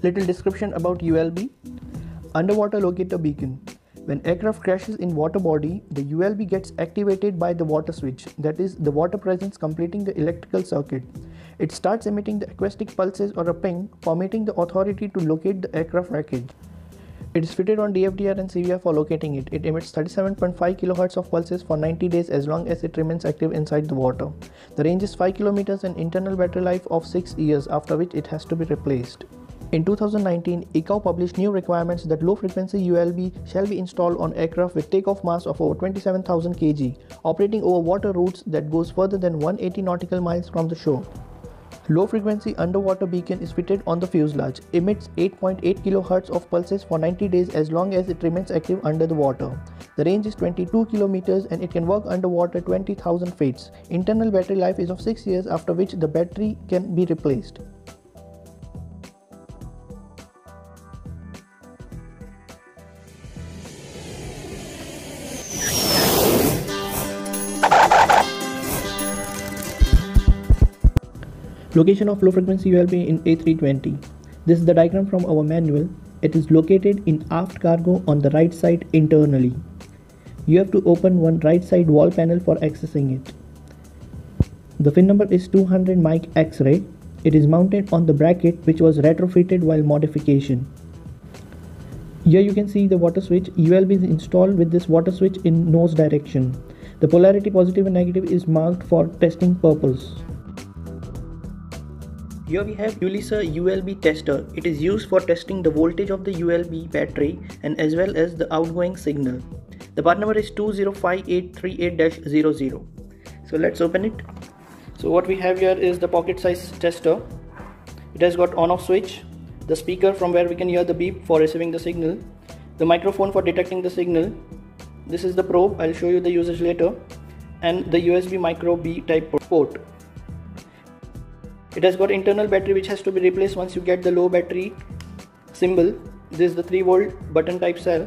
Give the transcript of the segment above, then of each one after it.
little description about ULB. Underwater locator beacon. When aircraft crashes in water body, the ULB gets activated by the water switch, that is, the water presence completing the electrical circuit. It starts emitting the acoustic pulses or a ping, permitting the authority to locate the aircraft wreckage. It is fitted on DFDR and CVR for locating it. It emits 37.5 kHz of pulses for 90 days as long as it remains active inside the water. The range is 5 km and internal battery life of 6 years, after which it has to be replaced. In 2019, ICAO published new requirements that low-frequency ULB shall be installed on aircraft with takeoff mass of over 27,000 kg, operating over water routes that goes further than 180 nautical miles from the shore. Low-frequency underwater beacon is fitted on the fuselage, emits 8.8 kHz of pulses for 90 days as long as it remains active under the water. The range is 22 km and it can work underwater 20,000 feet. Internal battery life is of 6 years, after which the battery can be replaced. Location of low frequency ULB in A320. This is the diagram from our manual. It is located in aft cargo on the right side internally. You have to open one right side wall panel for accessing it. The fin number is 200 mic X-ray. It is mounted on the bracket which was retrofitted while modification. Here you can see the water switch. ULB is installed with this water switch in nose direction. The polarity positive and negative is marked for testing purpose. Here we have ULISA ULB tester. It is used for testing the voltage of the ULB battery and as well as the outgoing signal. The part number is 205838-00. So let's open it. So what we have here is the pocket size tester. It has got on-off switch, the speaker from where we can hear the beep for receiving the signal, the microphone for detecting the signal. This is the probe, I'll show you the usage later, and the USB micro B type port. It has got internal battery which has to be replaced once you get the low battery symbol. This is the 3 volt button type cell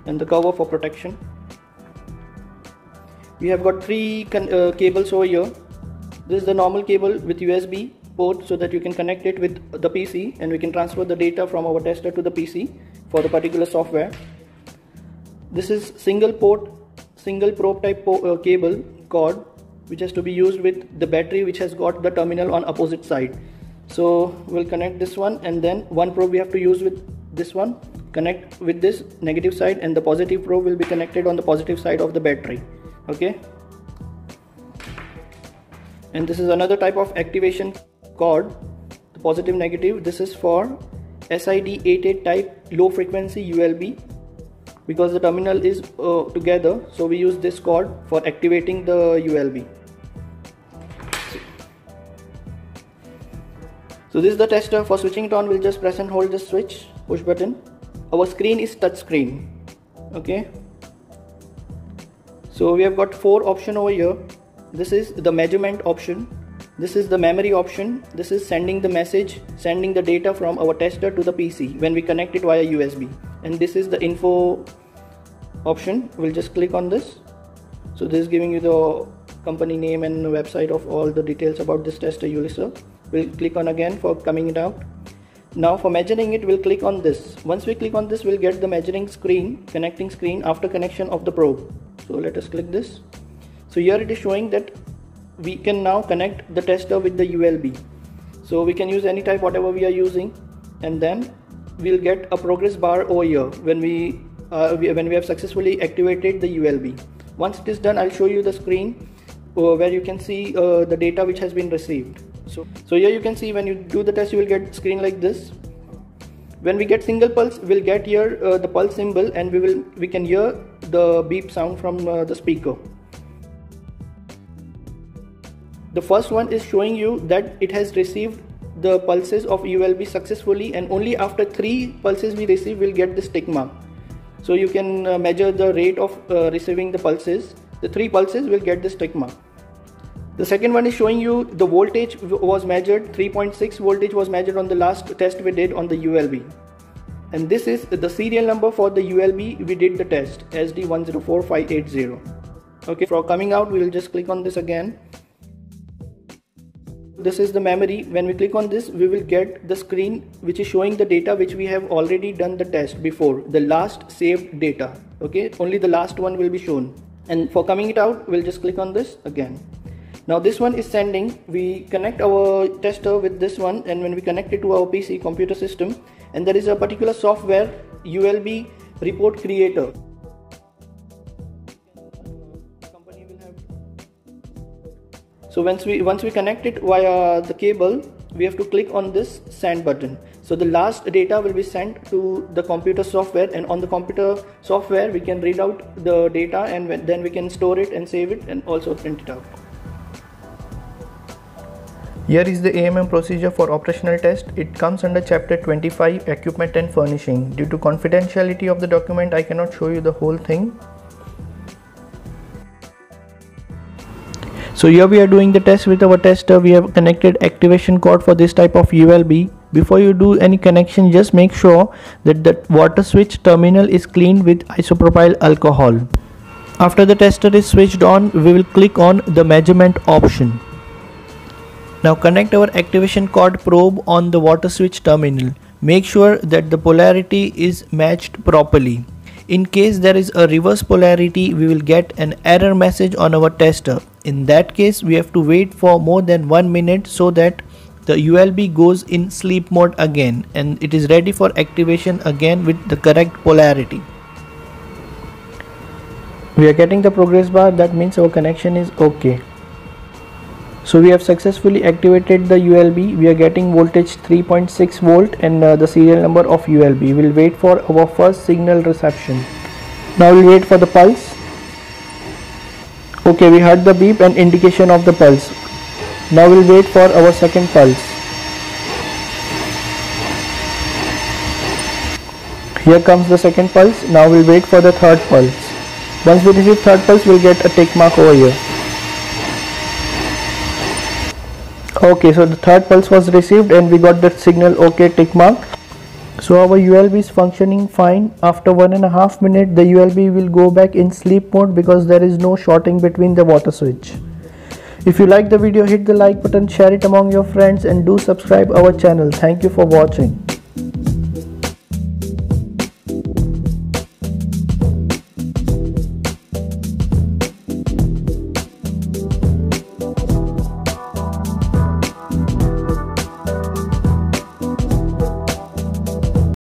and the cover for protection. We have got 3 cables over here. This is the normal cable with USB port so that you can connect it with the PC and we can transfer the data from our tester to the PC for the particular software. This is single port, single probe type cable cord which has to be used with the battery which has got the terminal on opposite side. So we'll connect this one and then one probe we have to use with this one, connect with this negative side, and the positive probe will be connected on the positive side of the battery. Okay. And this is another type of activation cord, the positive negative. This is for SID88 type low frequency ULB. Because the terminal is together, so we use this cord for activating the ULB. So this is the tester. For switching it on, we'll just press and hold the switch, push button. Our screen is touch screen. Okay. So we have got 4 options over here. This is the measurement option. This is the memory option. This is sending the message, sending the data from our tester to the PC when we connect it via USB. And this is the info option. We'll just click on this. So this is giving you the company name and website of all the details about this tester ULISA. We'll click on again for coming it out. Now for measuring it, we'll click on this. Once we click on this, we'll get the measuring screen, connecting screen after connection of the probe. So let us click this. So here it is showing that we can now connect the tester with the ULB. So we can use any type whatever we are using, and then we'll get a progress bar over here when we have successfully activated the ULB. Once it is done, I'll show you the screen where you can see the data which has been received. So here you can see when you do the test, you will get screen like this. When we get single pulse, we'll get here the pulse symbol, and we can hear the beep sound from the speaker. The first one is showing you that it has received the pulses of ULB successfully, and only after 3 pulses we receive, we'll get this tick mark. So you can measure the rate of receiving the pulses. The 3 pulses will get this tick mark. The second one is showing you the voltage was measured, 3.6 voltage was measured on the last test we did on the ULB. And this is the serial number for the ULB we did the test, SD104580. Okay, for coming out, we will just click on this again. This is the memory. When we click on this, we will get the screen which is showing the data which we have already done the test before, the last saved data. Okay, only the last one will be shown. And for coming it out, we'll just click on this again. Now this one is sending. We connect our tester with this one, and when we connect it to our PC computer system, and there is a particular software, ULB report creator. So once we connect it via the cable, we have to click on this send button. So the last data will be sent to the computer software, and on the computer software we can read out the data, and then we can store it and save it and also print it out. Here is the AMM procedure for operational test. It comes under chapter 25, equipment and furnishing. Due to confidentiality of the document, I cannot show you the whole thing. So here we are doing the test with our tester. We have connected activation cord for this type of ULB. Before you do any connection, just make sure that the water switch terminal is cleaned with isopropyl alcohol. After the tester is switched on, we will click on the measurement option. Now connect our activation cord probe on the water switch terminal. Make sure that the polarity is matched properly. In case there is a reverse polarity, we will get an error message on our tester. In that case, we have to wait for more than 1 minute so that the ULB goes in sleep mode again, and it is ready for activation again with the correct polarity. We are getting the progress bar. That means our connection is okay. So we have successfully activated the ULB. We are getting voltage 3.6 volt and the serial number of ULB. We will wait for our first signal reception. Now we'll wait for the pulse. Okay, we heard the beep and indication of the pulse. Now we'll wait for our second pulse. Here comes the second pulse. Now we'll wait for the third pulse. Once we receive third pulse, we'll get a tick mark over here. Okay, so the third pulse was received and we got the signal okay tick mark. So our ULB is functioning fine. After 1.5 minutes, the ULB will go back in sleep mode because there is no shorting between the water switch. If you like the video, hit the like button, share it among your friends, and do subscribe our channel. Thank you for watching.